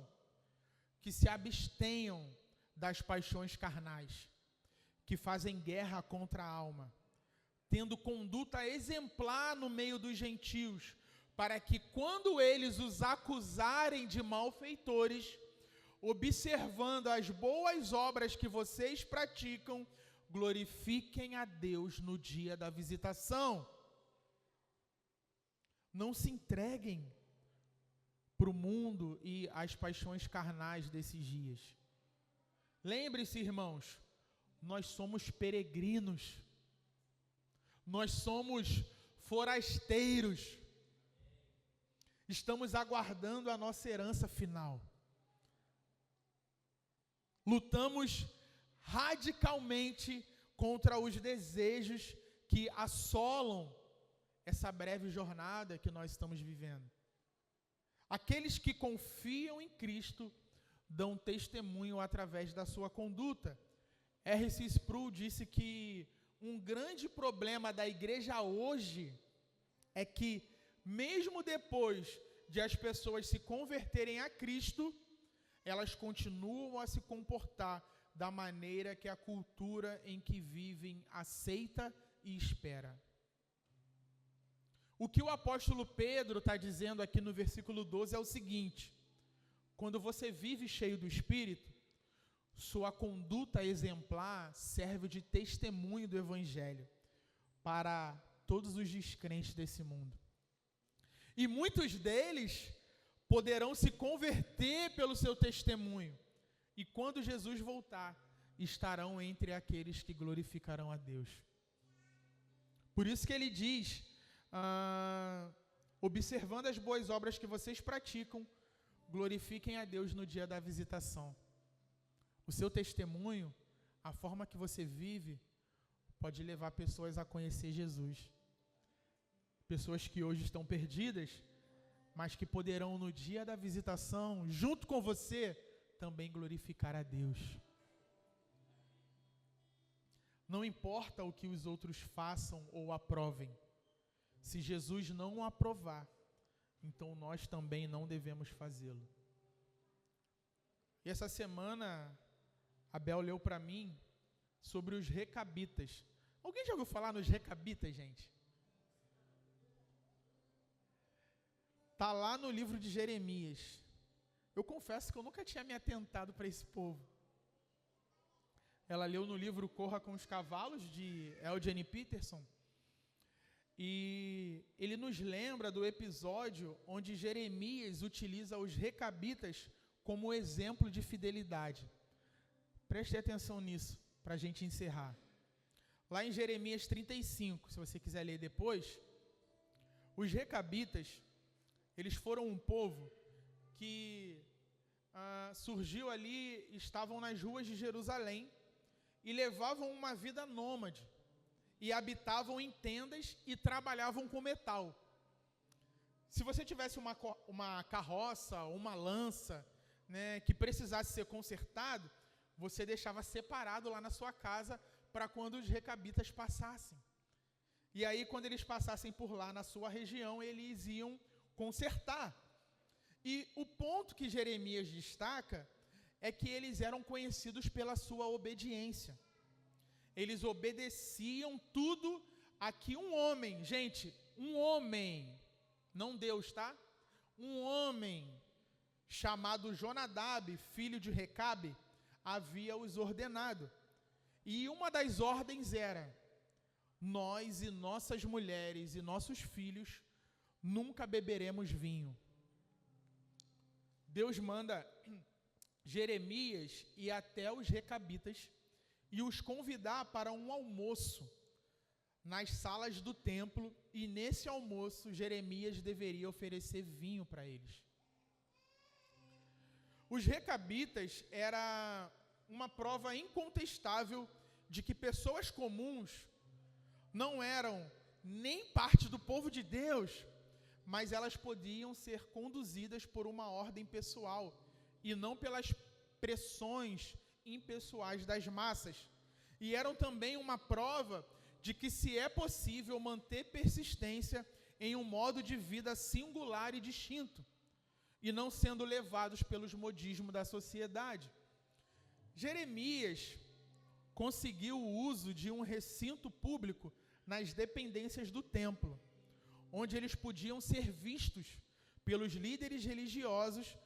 que se abstenham das paixões carnais, que fazem guerra contra a alma, tendo conduta exemplar no meio dos gentios, para que quando eles os acusarem de malfeitores, observando as boas obras que vocês praticam, glorifiquem a Deus no dia da visitação. Não se entreguem para o mundo e às paixões carnais desses dias. Lembre-se, irmãos, nós somos peregrinos, nós somos forasteiros, estamos aguardando a nossa herança final. Lutamos radicalmente contra os desejos que assolam essa breve jornada que nós estamos vivendo. Aqueles que confiam em Cristo dão testemunho através da sua conduta. R.C. Sproul disse que um grande problema da igreja hoje é que, mesmo depois de as pessoas se converterem a Cristo, elas continuam a se comportar da maneira que a cultura em que vivem aceita e espera. O que o apóstolo Pedro está dizendo aqui no versículo 12 é o seguinte: quando você vive cheio do Espírito, sua conduta exemplar serve de testemunho do Evangelho para todos os descrentes desse mundo. E muitos deles poderão se converter pelo seu testemunho. E quando Jesus voltar, estarão entre aqueles que glorificarão a Deus. Por isso que ele diz, observando as boas obras que vocês praticam, glorifiquem a Deus no dia da visitação. O seu testemunho, a forma que você vive, pode levar pessoas a conhecer Jesus. Pessoas que hoje estão perdidas, mas que poderão no dia da visitação, junto com você, também glorificar a Deus. Não importa o que os outros façam ou aprovem. Se Jesus não o aprovar, então nós também não devemos fazê-lo. E essa semana, a Bel leu para mim sobre os recabitas. Alguém já ouviu falar nos recabitas, gente? Está lá no livro de Jeremias. Eu confesso que eu nunca tinha me atentado para esse povo. Ela leu no livro Corra com os Cavalos, de Eugene Peterson. E ele nos lembra do episódio onde Jeremias utiliza os recabitas como exemplo de fidelidade. Preste atenção nisso, para a gente encerrar. Lá em Jeremias 35, se você quiser ler depois, os recabitas, eles foram um povo que surgiu ali, estavam nas ruas de Jerusalém e levavam uma vida nômade e habitavam em tendas e trabalhavam com metal. Se você tivesse uma carroça, uma lança, né, que precisasse ser consertado, você deixava separado lá na sua casa para quando os recabitas passassem. E aí, quando eles passassem por lá na sua região, eles iam consertar. E o ponto que Jeremias destaca é que eles eram conhecidos pela sua obediência. Eles obedeciam tudo a que um homem, gente, um homem, não Deus, tá? Um homem chamado Jonadab, filho de Recabe, havia os ordenado. E uma das ordens era: nós e nossas mulheres e nossos filhos nunca beberemos vinho. Deus manda Jeremias ir até os recabitas e os convidar para um almoço nas salas do templo, e nesse almoço Jeremias deveria oferecer vinho para eles. Os recabitas era uma prova incontestável de que pessoas comuns não eram nem parte do povo de Deus, mas elas podiam ser conduzidas por uma ordem pessoal e não pelas pressões impessoais das massas. E eram também uma prova de que se é possível manter persistência em um modo de vida singular e distinto, e não sendo levados pelos modismos da sociedade. Jeremias conseguiu o uso de um recinto público nas dependências do templo, onde eles podiam ser vistos pelos líderes religiosos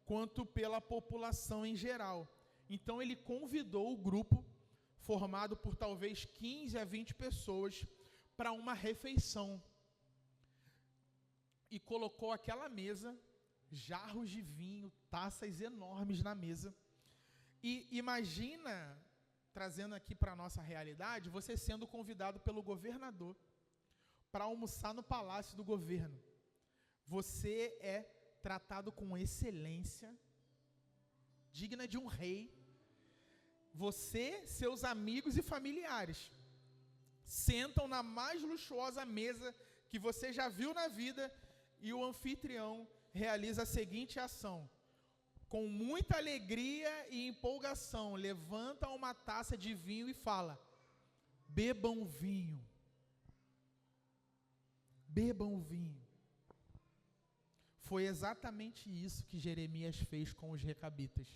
quanto pela população em geral. Então ele convidou o grupo, formado por talvez 15 a 20 pessoas, para uma refeição. E colocou aquela mesa, jarros de vinho, taças enormes na mesa. E imagina, trazendo aqui para a nossa realidade, você sendo convidado pelo governador para almoçar no palácio do governo. Você é tratado com excelência, digna de um rei. Você, seus amigos e familiares sentam na mais luxuosa mesa que você já viu na vida, e o anfitrião realiza a seguinte ação: com muita alegria e empolgação, levanta uma taça de vinho e fala: bebam o vinho. Bebam o vinho. Foi exatamente isso que Jeremias fez com os recabitas.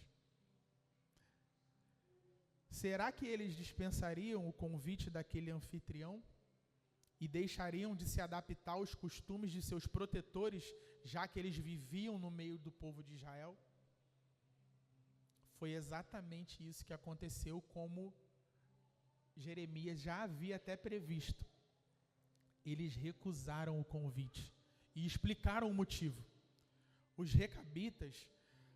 Será que eles dispensariam o convite daquele anfitrião e deixariam de se adaptar aos costumes de seus protetores, já que eles viviam no meio do povo de Israel? Foi exatamente isso que aconteceu, como Jeremias já havia até previsto. Eles recusaram o convite e explicaram o motivo. Os recabitas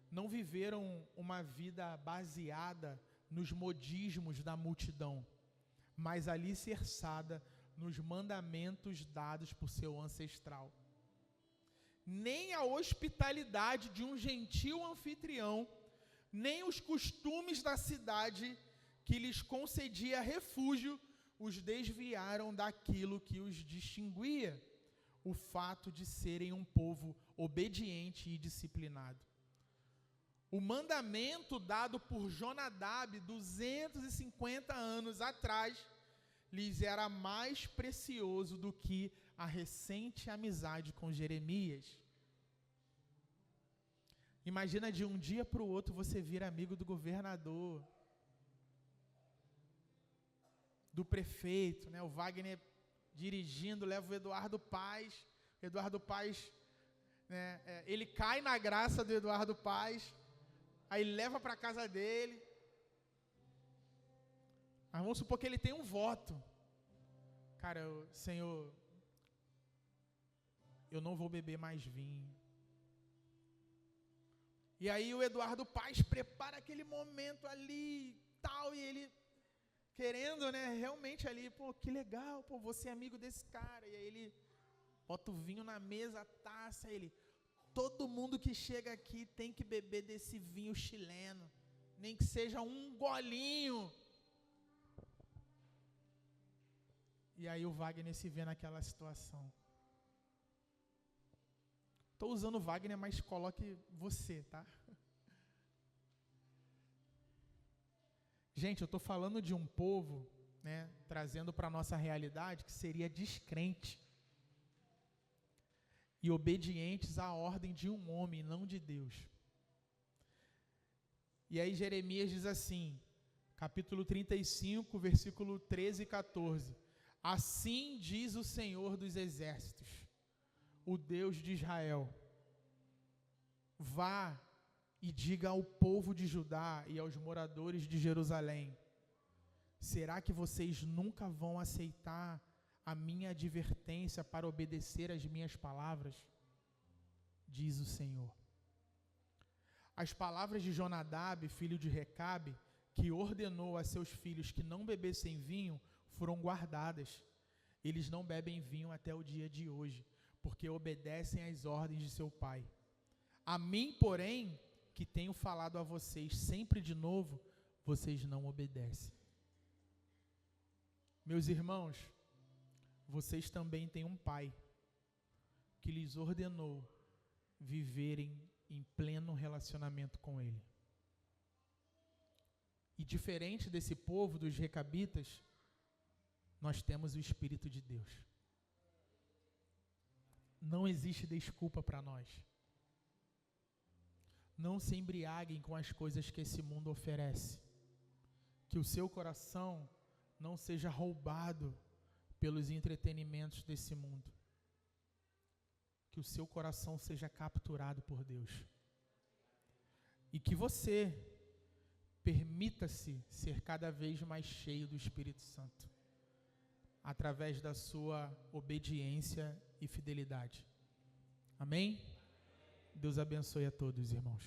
não viveram uma vida baseada nos modismos da multidão, mas alicerçada nos mandamentos dados por seu ancestral. Nem a hospitalidade de um gentil anfitrião, nem os costumes da cidade que lhes concedia refúgio, os desviaram daquilo que os distinguia, o fato de serem um povo obediente e disciplinado. O mandamento dado por Jonadab 250 anos atrás lhes era mais precioso do que a recente amizade com Jeremias. Imagina, de um dia para o outro você vir amigo do governador, do prefeito, né? O Wagner dirigindo, leva o Eduardo Paes. Eduardo Paes, né? Ele cai na graça do Eduardo Paes, aí leva para a casa dele. Mas vamos supor que ele tem um voto. Cara, Senhor, eu não vou beber mais vinho. E aí o Eduardo Paes prepara aquele momento ali, tal, e ele querendo, né, realmente ali, pô, que legal, pô, você é amigo desse cara. E aí ele bota o vinho na mesa, a taça, ele: todo mundo que chega aqui tem que beber desse vinho chileno, nem que seja um golinho. E aí o Wagner se vê naquela situação. Estou usando o Wagner, mas coloque você, tá? Gente, eu estou falando de um povo, né, trazendo para a nossa realidade, que seria descrente e obedientes à ordem de um homem, não de Deus. E aí Jeremias diz assim, capítulo 35, versículo 13 e 14: assim diz o Senhor dos exércitos, o Deus de Israel: vá e diga ao povo de Judá e aos moradores de Jerusalém: será que vocês nunca vão aceitar a minha advertência para obedecer às minhas palavras? Diz o Senhor. As palavras de Jonadab, filho de Recabe, que ordenou a seus filhos que não bebessem vinho, foram guardadas. Eles não bebem vinho até o dia de hoje, porque obedecem às ordens de seu pai. A mim, porém, que tenho falado a vocês sempre de novo, vocês não obedecem. Meus irmãos, vocês também têm um pai que lhes ordenou viverem em pleno relacionamento com ele. E diferente desse povo, dos recabitas, nós temos o Espírito de Deus. Não existe desculpa para nós. Não se embriaguem com as coisas que esse mundo oferece. Que o seu coração não seja roubado pelos entretenimentos desse mundo. Que o seu coração seja capturado por Deus. E que você permita-se ser cada vez mais cheio do Espírito Santo, através da sua obediência e fidelidade. Amém? Deus abençoe a todos, irmãos.